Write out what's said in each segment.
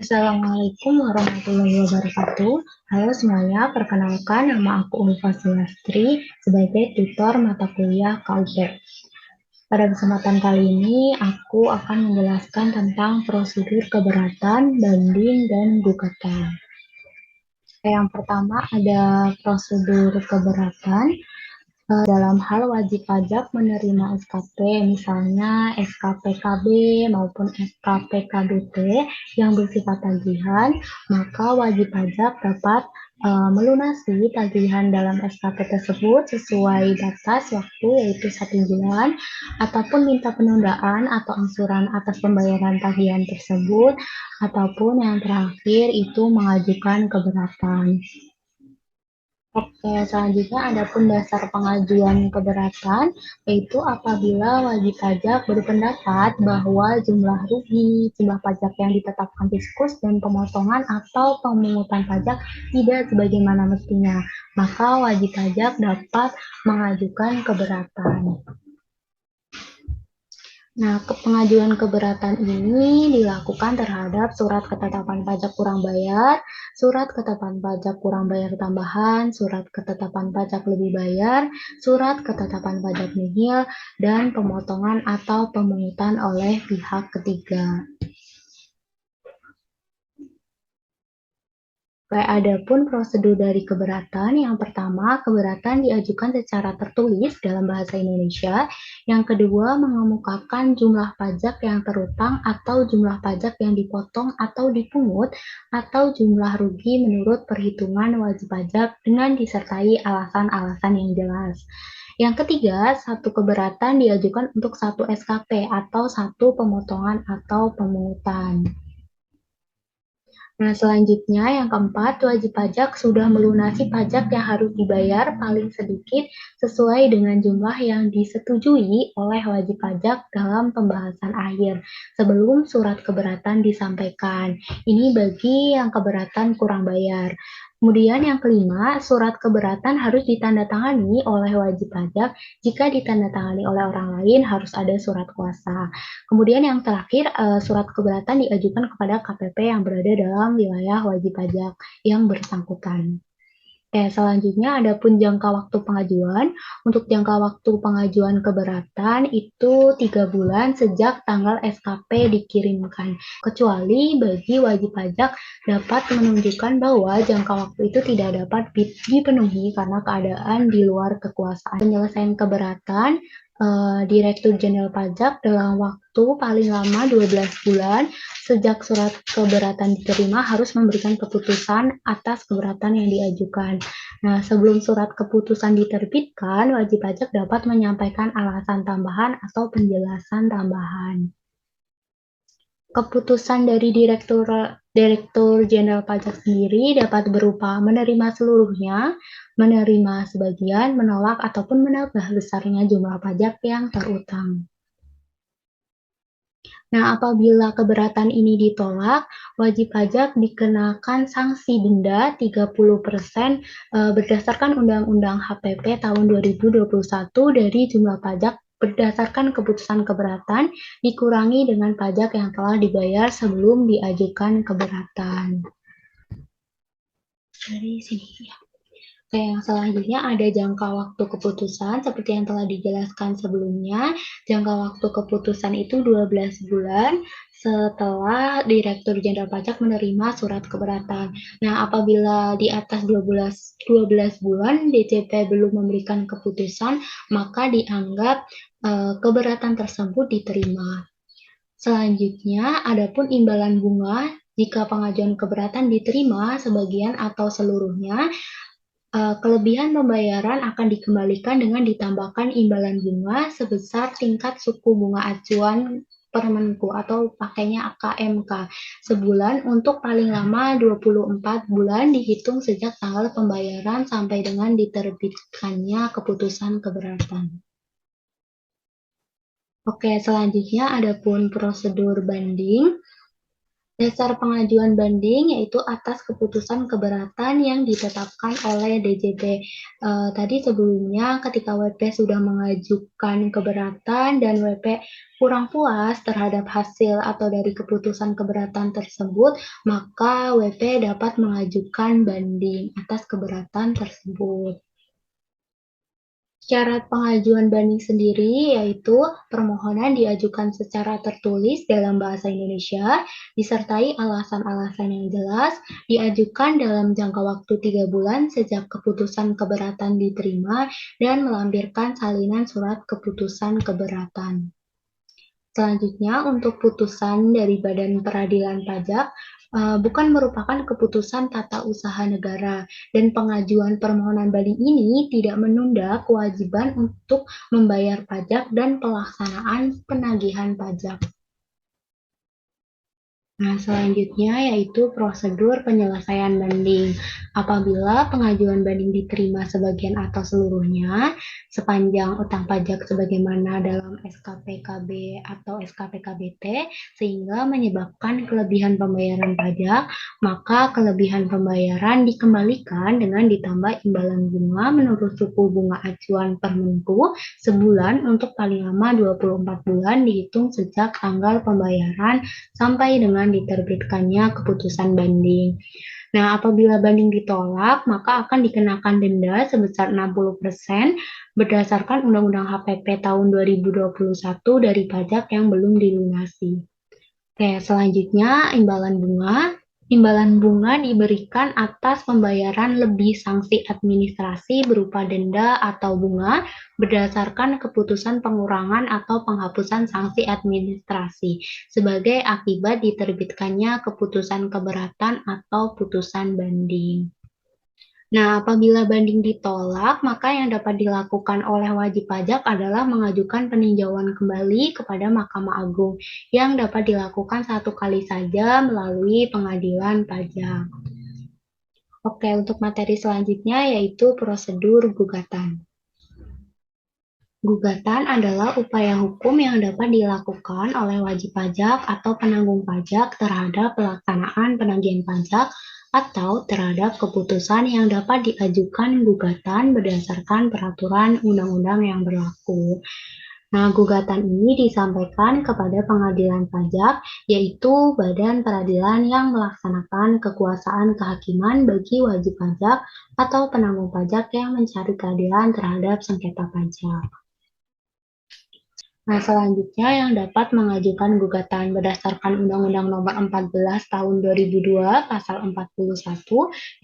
Assalamualaikum warahmatullahi wabarakatuh. Halo semuanya, perkenalkan nama aku Ulfa Sulastri sebagai tutor mata kuliah KUP. Pada kesempatan kali ini, aku akan menjelaskan tentang prosedur keberatan, banding, dan gugatan. Yang pertama ada prosedur keberatan. Dalam hal wajib pajak menerima SKP, misalnya SKPKB maupun SKPKBT yang bersifat tagihan, maka wajib pajak dapat melunasi tagihan dalam SKP tersebut sesuai batas waktu yaitu 1 bulan, ataupun minta penundaan atau angsuran atas pembayaran tagihan tersebut, ataupun yang terakhir itu mengajukan keberatan. Oke, selanjutnya ada pun dasar pengajuan keberatan, yaitu apabila wajib pajak berpendapat bahwa jumlah rugi, jumlah pajak yang ditetapkan Fiskus dan pemotongan atau pemungutan pajak tidak sebagaimana mestinya, maka wajib pajak dapat mengajukan keberatan. Nah, pengajuan keberatan ini dilakukan terhadap surat ketetapan pajak kurang bayar, surat ketetapan pajak kurang bayar tambahan, surat ketetapan pajak lebih bayar, surat ketetapan pajak nihil, dan pemotongan atau pemungutan oleh pihak ketiga. Ada pun prosedur dari keberatan. Yang pertama, keberatan diajukan secara tertulis dalam bahasa Indonesia. Yang kedua, mengemukakan jumlah pajak yang terutang atau jumlah pajak yang dipotong atau dipungut atau jumlah rugi menurut perhitungan wajib pajak dengan disertai alasan-alasan yang jelas. Yang ketiga, satu keberatan diajukan untuk satu SKP atau satu pemotongan atau pemungutan. Nah, selanjutnya yang keempat, wajib pajak sudah melunasi pajak yang harus dibayar paling sedikit sesuai dengan jumlah yang disetujui oleh wajib pajak dalam pembahasan akhir sebelum surat keberatan disampaikan. Ini bagi yang keberatan kurang bayar. Kemudian yang kelima, surat keberatan harus ditandatangani oleh wajib pajak. Jika ditandatangani oleh orang lain harus ada surat kuasa. Kemudian yang terakhir, surat keberatan diajukan kepada KPP yang berada dalam wilayah wajib pajak yang bersangkutan. Selanjutnya ada pun jangka waktu pengajuan. Untuk jangka waktu pengajuan keberatan itu 3 bulan sejak tanggal SKP dikirimkan. Kecuali bagi wajib pajak dapat menunjukkan bahwa jangka waktu itu tidak dapat dipenuhi karena keadaan di luar kekuasaan. Penyelesaian keberatan, Direktur Jenderal Pajak dalam waktu paling lama 12 bulan sejak surat keberatan diterima harus memberikan keputusan atas keberatan yang diajukan. Nah, sebelum surat keputusan diterbitkan, wajib pajak dapat menyampaikan alasan tambahan atau penjelasan tambahan. Keputusan dari Direktur Jenderal Pajak sendiri dapat berupa menerima seluruhnya, menerima sebagian, menolak, ataupun menambah besarnya jumlah pajak yang terutang. Nah, apabila keberatan ini ditolak, wajib pajak dikenakan sanksi denda 30% berdasarkan Undang-Undang HPP tahun 2021 dari jumlah pajak berdasarkan keputusan keberatan dikurangi dengan pajak yang telah dibayar sebelum diajukan keberatan. Dari sini ya. Yang selanjutnya ada jangka waktu keputusan seperti yang telah dijelaskan sebelumnya. Jangka waktu keputusan itu 12 bulan setelah Direktur Jenderal Pajak menerima surat keberatan. Nah, apabila di atas 12 bulan DJP belum memberikan keputusan, maka dianggap keberatan tersebut diterima. Selanjutnya, adapun imbalan bunga jika pengajuan keberatan diterima sebagian atau seluruhnya, kelebihan pembayaran akan dikembalikan dengan ditambahkan imbalan bunga sebesar tingkat suku bunga acuan Permenku atau pakainya KMK sebulan untuk paling lama 24 bulan dihitung sejak tanggal pembayaran sampai dengan diterbitkannya keputusan keberatan. Oke, selanjutnya ada pun prosedur banding. Dasar pengajuan banding yaitu atas keputusan keberatan yang ditetapkan oleh DJT. Tadi sebelumnya ketika WP sudah mengajukan keberatan dan WP kurang puas terhadap hasil atau dari keputusan keberatan tersebut, maka WP dapat mengajukan banding atas keberatan tersebut. Syarat pengajuan banding sendiri yaitu permohonan diajukan secara tertulis dalam bahasa Indonesia, disertai alasan-alasan yang jelas, diajukan dalam jangka waktu 3 bulan sejak keputusan keberatan diterima, dan melampirkan salinan surat keputusan keberatan. Selanjutnya, untuk putusan dari Badan Peradilan Pajak, bukan merupakan keputusan tata usaha negara, dan pengajuan permohonan banding ini tidak menunda kewajiban untuk membayar pajak dan pelaksanaan penagihan pajak. Nah, selanjutnya yaitu prosedur penyelesaian banding. Apabila pengajuan banding diterima sebagian atau seluruhnya, sepanjang utang pajak sebagaimana dalam SKPKB atau SKPKBT, sehingga menyebabkan kelebihan pembayaran pajak, maka kelebihan pembayaran dikembalikan dengan ditambah imbalan bunga menurut suku bunga acuan per Menku sebulan untuk paling lama 24 bulan dihitung sejak tanggal pembayaran sampai dengan diterbitkannya keputusan banding. Nah, apabila banding ditolak, maka akan dikenakan denda sebesar 60% berdasarkan Undang-Undang HPP tahun 2021 dari pajak yang belum dilunasi. Oke, selanjutnya imbalan bunga. Imbalan bunga diberikan atas pembayaran lebih sanksi administrasi berupa denda atau bunga berdasarkan keputusan pengurangan atau penghapusan sanksi administrasi sebagai akibat diterbitkannya keputusan keberatan atau putusan banding. Nah, apabila banding ditolak, maka yang dapat dilakukan oleh wajib pajak adalah mengajukan peninjauan kembali kepada Mahkamah Agung yang dapat dilakukan 1 kali saja melalui pengadilan pajak. Oke, untuk materi selanjutnya yaitu prosedur gugatan. Gugatan adalah upaya hukum yang dapat dilakukan oleh wajib pajak atau penanggung pajak terhadap pelaksanaan penagihan pajak atau terhadap keputusan yang dapat diajukan gugatan berdasarkan peraturan undang-undang yang berlaku. Nah, gugatan ini disampaikan kepada pengadilan pajak, yaitu badan peradilan yang melaksanakan kekuasaan kehakiman bagi wajib pajak atau penanggung pajak yang mencari keadilan terhadap sengketa pajak. Nah, selanjutnya yang dapat mengajukan gugatan berdasarkan Undang-Undang Nomor 14 Tahun 2002 Pasal 41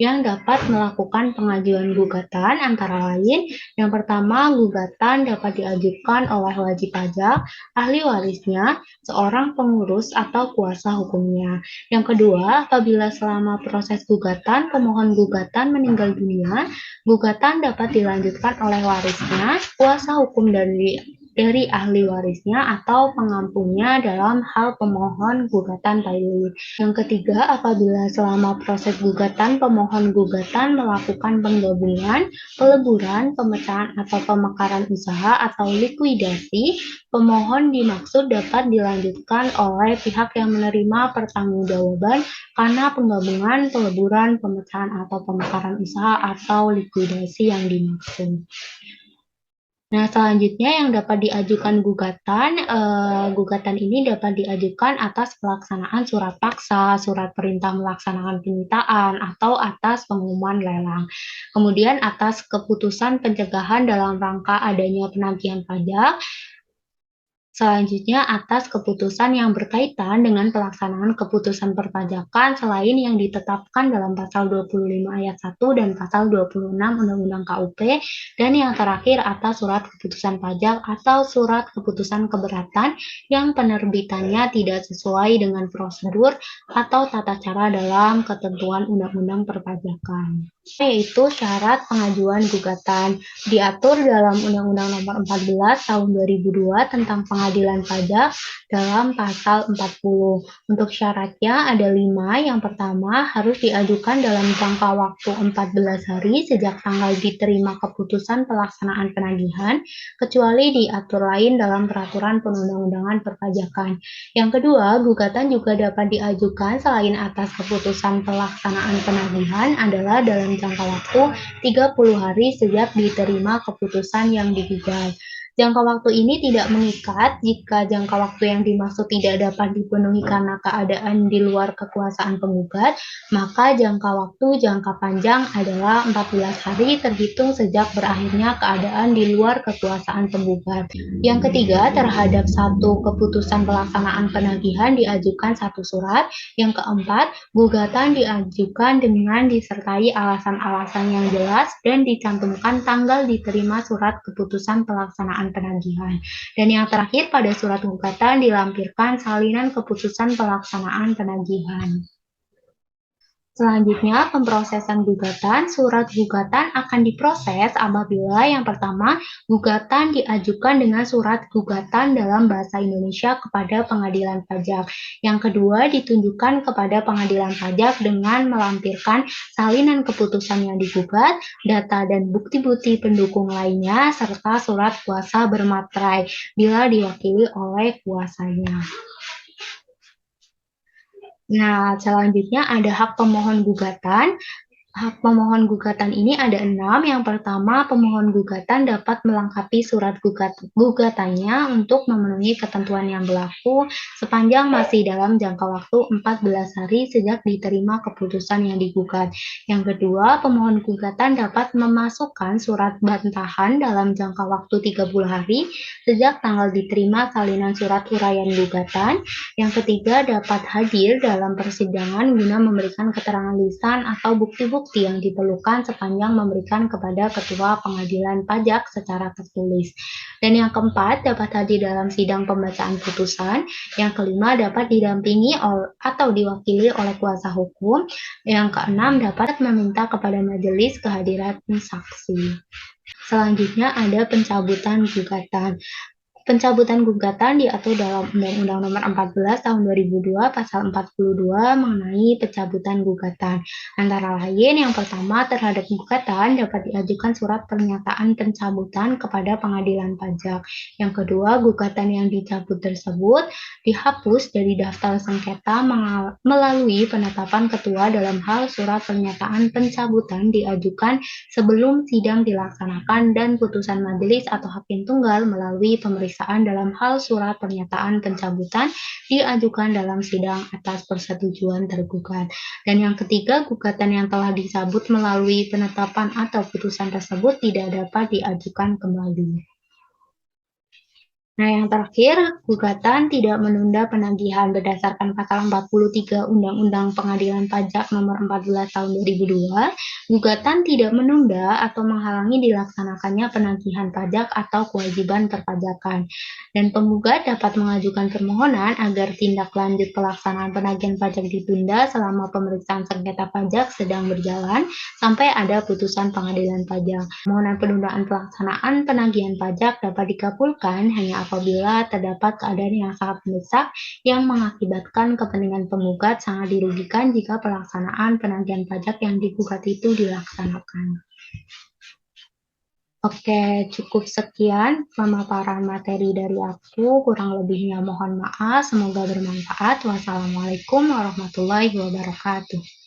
yang dapat melakukan pengajuan gugatan antara lain yang pertama, gugatan dapat diajukan oleh wajib pajak, ahli warisnya, seorang pengurus atau kuasa hukumnya. Yang kedua, apabila selama proses gugatan pemohon gugatan meninggal dunia, gugatan dapat dilanjutkan oleh warisnya, kuasa hukum dari ahli warisnya atau pengampunya dalam hal pemohon gugatan pilot. Yang ketiga, apabila selama proses gugatan pemohon gugatan melakukan penggabungan, peleburan, pemecahan atau pemekaran usaha atau likuidasi, pemohon dimaksud dapat dilanjutkan oleh pihak yang menerima pertanggungjawaban karena penggabungan, peleburan, pemecahan atau pemekaran usaha atau likuidasi yang dimaksud. Nah, selanjutnya yang dapat diajukan gugatan ini dapat diajukan atas pelaksanaan surat paksa, surat perintah melaksanakan penyitaan, atau atas pengumuman lelang. Kemudian atas keputusan pencegahan dalam rangka adanya penagihan pajak, selanjutnya atas keputusan yang berkaitan dengan pelaksanaan keputusan perpajakan selain yang ditetapkan dalam pasal 25 ayat 1 dan pasal 26 Undang-Undang KUP, dan yang terakhir atas surat keputusan pajak atau surat keputusan keberatan yang penerbitannya tidak sesuai dengan prosedur atau tata cara dalam ketentuan Undang-Undang Perpajakan. Yaitu syarat pengajuan gugatan. Diatur dalam Undang-Undang Nomor 14 Tahun 2002 tentang Pengadilan Pajak dalam pasal 40. Untuk syaratnya ada 5. Yang pertama, harus diajukan dalam jangka waktu 14 hari sejak tanggal diterima keputusan pelaksanaan penagihan, kecuali diatur lain dalam peraturan perundang-undangan perpajakan. Yang kedua, gugatan juga dapat diajukan selain atas keputusan pelaksanaan penagihan adalah dalam jangka waktu 30 hari sejak diterima keputusan yang digugat. Jangka waktu ini tidak mengikat jika jangka waktu yang dimaksud tidak dapat dipenuhi karena keadaan di luar kekuasaan penggugat, maka jangka waktu jangka panjang adalah 14 hari terhitung sejak berakhirnya keadaan di luar kekuasaan penggugat. Yang ketiga, terhadap satu keputusan pelaksanaan penagihan diajukan satu surat. Yang keempat, gugatan diajukan dengan disertai alasan-alasan yang jelas dan dicantumkan tanggal diterima surat keputusan pelaksanaan penagihan. Dan yang terakhir, pada surat gugatan dilampirkan salinan keputusan pelaksanaan penagihan. Selanjutnya, pemrosesan gugatan. Surat gugatan akan diproses apabila yang pertama, gugatan diajukan dengan surat gugatan dalam bahasa Indonesia kepada pengadilan pajak. Yang kedua, ditunjukkan kepada pengadilan pajak dengan melampirkan salinan keputusan yang digugat, data dan bukti-bukti pendukung lainnya, serta surat kuasa bermaterai bila diwakili oleh kuasanya. Nah, selanjutnya ada hak pemohon gugatan. Hak pemohon gugatan ini ada 6. Yang pertama, pemohon gugatan dapat melengkapi surat gugatannya untuk memenuhi ketentuan yang berlaku sepanjang masih dalam jangka waktu 14 hari sejak diterima keputusan yang digugat. Yang kedua, pemohon gugatan dapat memasukkan surat bantahan dalam jangka waktu 30 hari sejak tanggal diterima salinan surat uraian gugatan. Yang ketiga, dapat hadir dalam persidangan guna memberikan keterangan lisan atau bukti-bukti yang diperlukan sepanjang memberikan kepada ketua pengadilan pajak secara tertulis. Dan yang keempat, dapat hadir dalam sidang pembacaan putusan. Yang kelima, dapat didampingi atau diwakili oleh kuasa hukum. Yang keenam, dapat meminta kepada majelis kehadiran saksi. Selanjutnya ada pencabutan gugatan. Pencabutan gugatan diatur dalam Undang-Undang Nomor 14 Tahun 2002 Pasal 42 mengenai pencabutan gugatan. Antara lain, yang pertama, terhadap gugatan dapat diajukan surat pernyataan pencabutan kepada pengadilan pajak. Yang kedua, gugatan yang dicabut tersebut dihapus dari daftar sengketa melalui penetapan ketua dalam hal surat pernyataan pencabutan diajukan sebelum sidang dilaksanakan dan putusan majelis atau hakim tunggal melalui pemeriksaan dalam hal surat pernyataan pencabutan diajukan dalam sidang atas persetujuan tergugat. Dan yang ketiga, gugatan yang telah dicabut melalui penetapan atau putusan tersebut tidak dapat diajukan kembali. Nah, yang terakhir, gugatan tidak menunda penagihan berdasarkan pasal 43 Undang-Undang Pengadilan Pajak Nomor 14 Tahun 2002. Gugatan tidak menunda atau menghalangi dilaksanakannya penagihan pajak atau kewajiban perpajakan. Dan penggugat dapat mengajukan permohonan agar tindak lanjut pelaksanaan penagihan pajak ditunda selama pemeriksaan sengketa pajak sedang berjalan sampai ada putusan pengadilan pajak. Permohonan penundaan pelaksanaan penagihan pajak dapat dikabulkan hanya apabila terdapat keadaan yang sangat mendesak yang mengakibatkan kepentingan penggugat sangat dirugikan jika pelaksanaan penagihan pajak yang digugat itu dilaksanakan. Oke, cukup sekian pemaparan materi dari aku. Kurang lebihnya mohon maaf. Semoga bermanfaat. Wassalamualaikum warahmatullahi wabarakatuh.